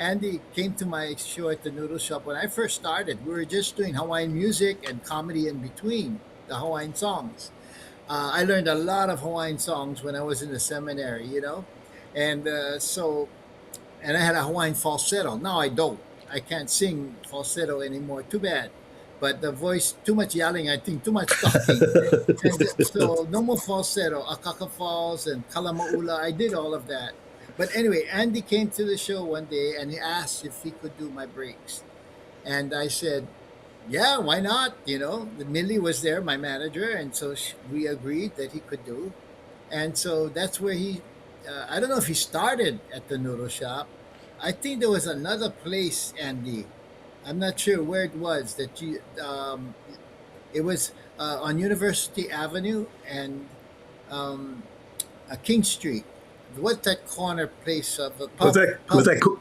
Andy came to my show at the Noodle Shop when I first started. We were just doing Hawaiian music and comedy in between the Hawaiian songs. I learned a lot of Hawaiian songs when I was in the seminary, and and I had a Hawaiian falsetto. Now I don't. I can't sing falsetto anymore. Too bad. But the voice, too much yelling, I think, too much talking. And so no more falsetto. Akaka Falls and Kalamaula, I did all of that. But anyway, Andy came to the show one day and he asked if he could do my breaks. And I said, yeah, why not? Millie was there, my manager. And so we agreed that he could do. And so that's where I don't know if he started at the noodle shop. I think there was another place, Andy. I'm not sure where it was that it was on University Avenue and King Street. What's that corner place of a Was pub? that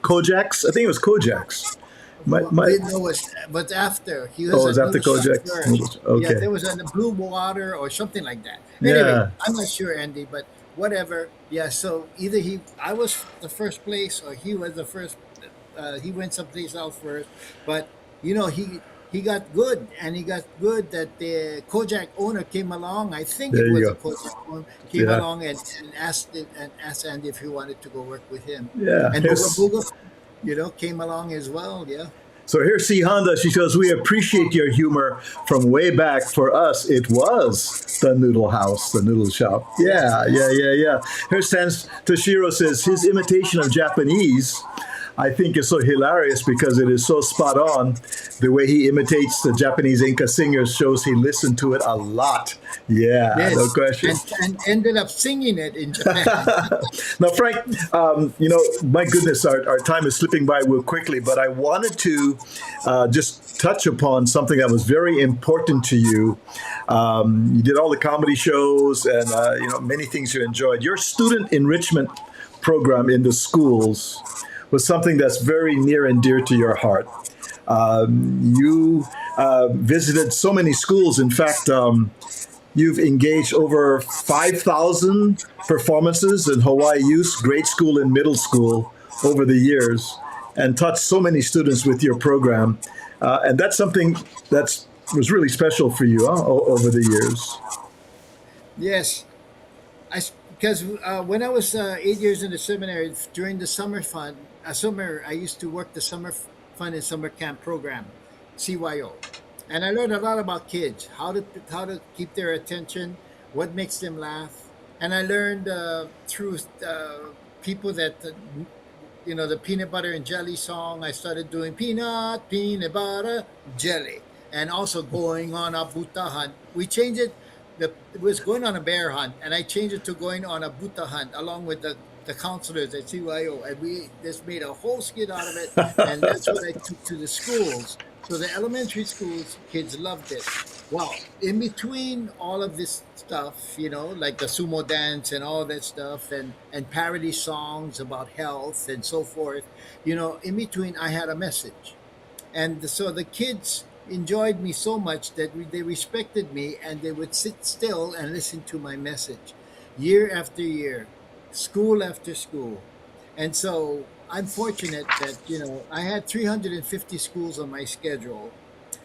Kojak's? I think it was Kojak's. Wait, no, was after. He was Oh, it a was after noodle shop Kojak's. first. Yeah, Okay. there was a blue water or something like that. Anyway, Yeah. I'm not sure, Andy, but whatever. Yeah, so either I was the first place, or he was the first. He went someplace else first, but he got good, and he got good that the Kojak owner came along. I think There it you was a go. Kojak owner came Yeah. along and asked Andy if he wanted to go work with him, Yeah. and Booga Booga, came along as well. Yeah. So here's C. Honda. She says, we appreciate your humor from way back. For us, it was the noodle house, the noodle shop. Yeah, yeah, yeah, yeah. Here's Sans Toshiro says, his imitation of Japanese I think is so hilarious because it is so spot on. The way he imitates the Japanese Inca singers shows he listened to it a lot. Yeah, Yes, no question. and ended up singing it in Japan. Now, Frank, my goodness, our time is slipping by real quickly, but I wanted to just touch upon something that was very important to you. You did all the comedy shows and, many things you enjoyed. Your student enrichment program in the schools was something that's very near and dear to your heart. You visited so many schools. In fact, you've engaged over 5,000 performances in Hawaii youth, grade school, and middle school over the years, and touched so many students with your program. And that's something that was really special for you over the years. Yes, because when I was 8 years in the seminary, during the summer, I used to work the summer fun and summer camp program, CYO, and I learned a lot about kids, how to keep their attention, what makes them laugh, and I learned through people that. The peanut butter and jelly song. I started doing peanut butter, jelly, and also going on a buta hunt. We changed it. It was going on a bear hunt, and I changed it to going on a buta hunt along with the counselors at CYO, and we just made a whole skit out of it, and that's what I took to the schools. So the elementary schools kids loved it. Well, in between all of this stuff, like the sumo dance and all that stuff, and parody songs about health and so forth, in between I had a message. And so the kids enjoyed me so much that they respected me, and they would sit still and listen to my message year after year, school after school. And so I'm fortunate that, I had 350 schools on my schedule,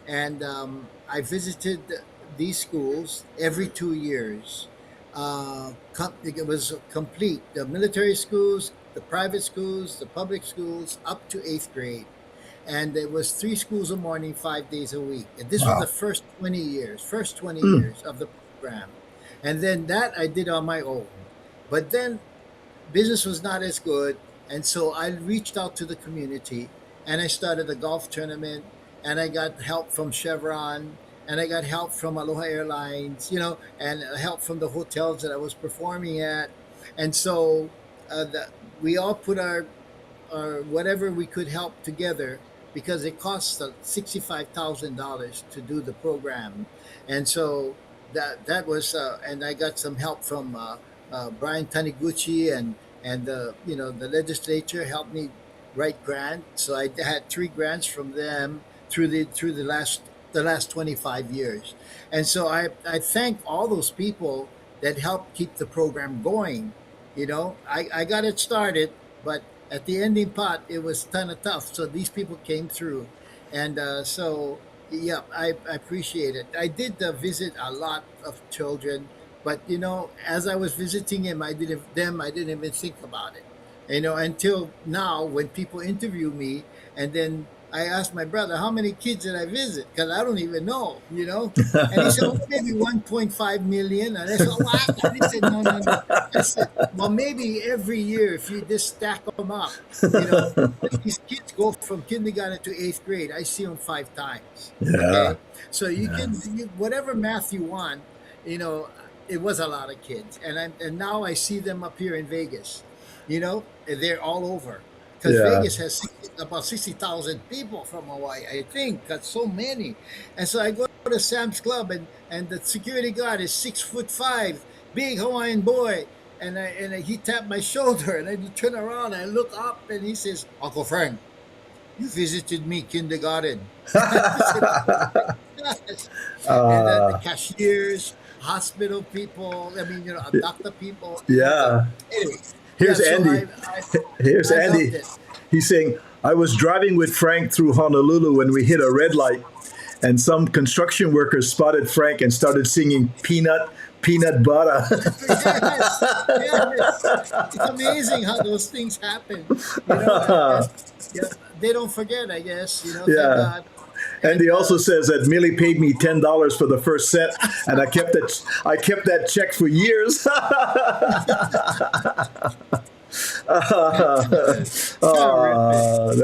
and I visited these schools every 2 years. It was complete. The military schools, the private schools, the public schools, up to 8th grade. And it was 3 schools a morning, 5 days a week. And this was the first 20 years of the program. And then that I did on my own. But then business was not as good. And so I reached out to the community, and I started a golf tournament, and I got help from Chevron, and I got help from Aloha Airlines, and help from the hotels that I was performing at. And so we all put our whatever we could help together, because it costs $65,000 to do the program. And so that was, and I got some help from Brian Taniguchi, and the legislature helped me write grants. So I had 3 grants from them through the last 25 years. And so I thank all those people that helped keep the program going. I got it started, but at the ending part, it was kind of tough. So these people came through. And I appreciate it. I did visit a lot of children, but as I was visiting him, I didn't even think about it. Until now, when people interview me, and then I asked my brother, how many kids did I visit? Because I don't even know, And he said, maybe 1.5 million. And I said, what? And he said, no. I said, well, maybe every year, if you just stack them up, these kids go from kindergarten to 8th grade. I see them 5 times. Yeah. Okay? So you can, whatever math you want, it was a lot of kids. And now I see them up here in Vegas. They're all over. Because Vegas has about 60,000 people from Hawaii, I think. That's so many. And so I go to Sam's Club, and the security guard is 6'5", big Hawaiian boy. And he tapped my shoulder, and I turn around, and I look up, and he says, Uncle Frank, you visited me kindergarten. And the cashiers, hospital people, doctor people. Yeah. Anyway. Here's so Andy. Here's Andy. He's saying, I was driving with Frank through Honolulu when we hit a red light, and some construction workers spotted Frank and started singing peanut butter. Yes. It's amazing how those things happen. They don't forget, I guess. Thank God. And he also says that Millie paid me $10 for the first set, and I kept that check for years.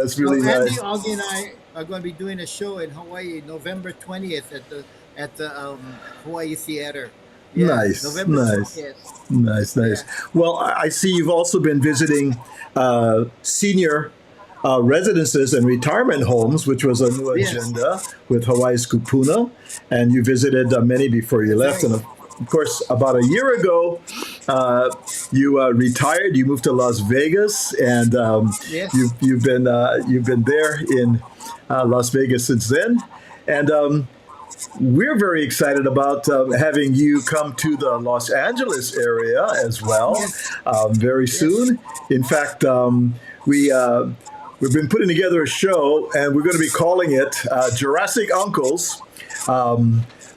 that's really So Andy, nice. Augie, and I are going to be doing a show in Hawaii, November 20th at the Hawaii Theater. Yeah, Nice, November nice, 20th. nice, Yeah. nice. Well, I see you've also been visiting senior residences and retirement homes, which was a new Yes. agenda with Hawaii's Kupuna, and you visited many before you left. right. And of course, about a year ago, you retired. You moved to Las Vegas, and Yes. you've been there in Las Vegas since then. And we're very excited about having you come to the Los Angeles area as well Yes. very soon. In fact, we've been putting together a show, and we're going to be calling it Jurassic Uncles.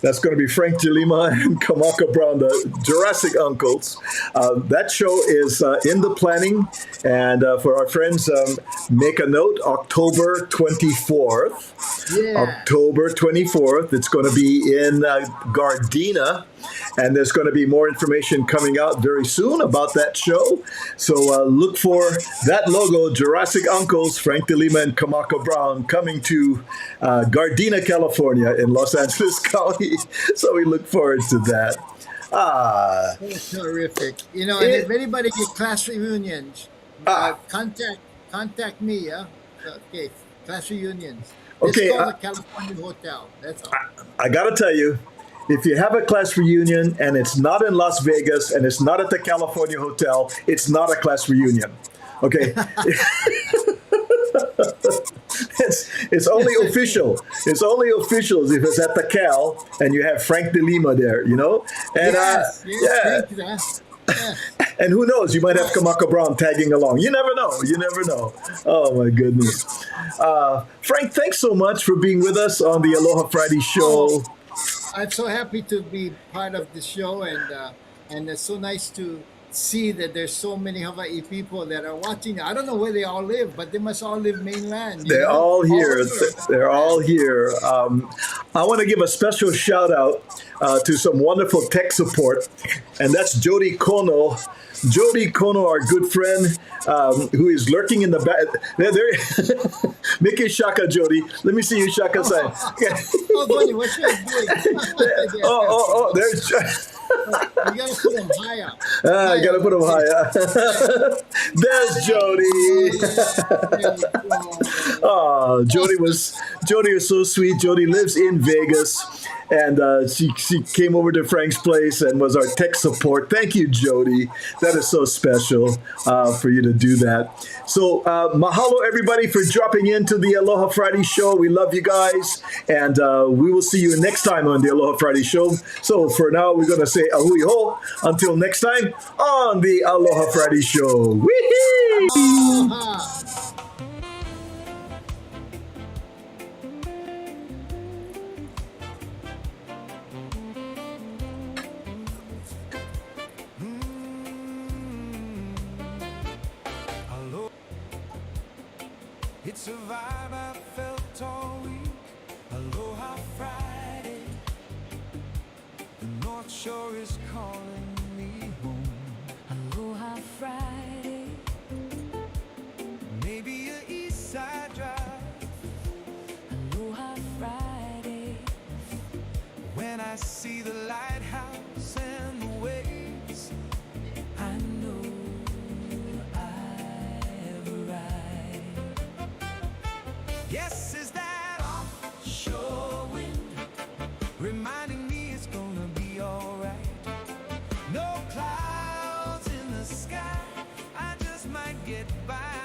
That's going to be Frank De Lima and Kamaka Brown, the Jurassic Uncles. That show is in the planning. And for our friends, make a note, October 24th. Yeah. October 24th. It's going to be in Gardena. And there's going to be more information coming out very soon about that show. So look for that logo, Jurassic Uncles, Frank De Lima and Kamaka Brown, coming to Gardena, California in Los Angeles County. So we look forward to that. That's terrific. You know, and if anybody get class reunions, contact me. Yeah. Okay, class reunions. Okay, It's called the California Hotel. That's all. I got to tell you, if you have a class reunion and it's not in Las Vegas and it's not at the California Hotel, it's not a class reunion. Okay? It's only official. It's only official if it's at the Cal and you have Frank De Lima there, you know? And Yes, yeah. thank you, yes. And who knows? You might have Kamaka Brown tagging along. You never know. You never know. Oh my goodness. Frank, thanks so much for being with us on the Aloha Friday show. I'm so happy to be part of the show, and it's so nice to see that there's so many Hawaii people that are watching. I don't know where they all live, but they must all live mainland. you They're know? all here. here. They're all here. I want to give a special shout out to some wonderful tech support, and that's Jody Kono. Jody Kono, our good friend, who is lurking in the back. There, make a shaka, Jody. Let me see you shaka sign. Oh, Bonnie, what should I do? Oh, there's. You gotta put them higher. I gotta put him higher. There's Jody. Oh, Jody was so sweet. Jody lives in Vegas, and she came over to Frank's place and was our tech support. Thank you, Jody. That is so special for you to do that. So mahalo everybody for dropping into the Aloha Friday show. We love you guys, and we will see you next time on the Aloha Friday show. So for now, we're gonna say ahui ho until next time on the Aloha Friday show. Wee-hee! It's a vibe I felt all week. Aloha Friday. The North Shore is calling me home. Aloha Friday. Maybe a East Side drive. Aloha Friday. When I see the lighthouse and the waves, I know I've arrived. Yes, is that offshore wind reminding me it's gonna be alright. No clouds in the sky, I just might get by.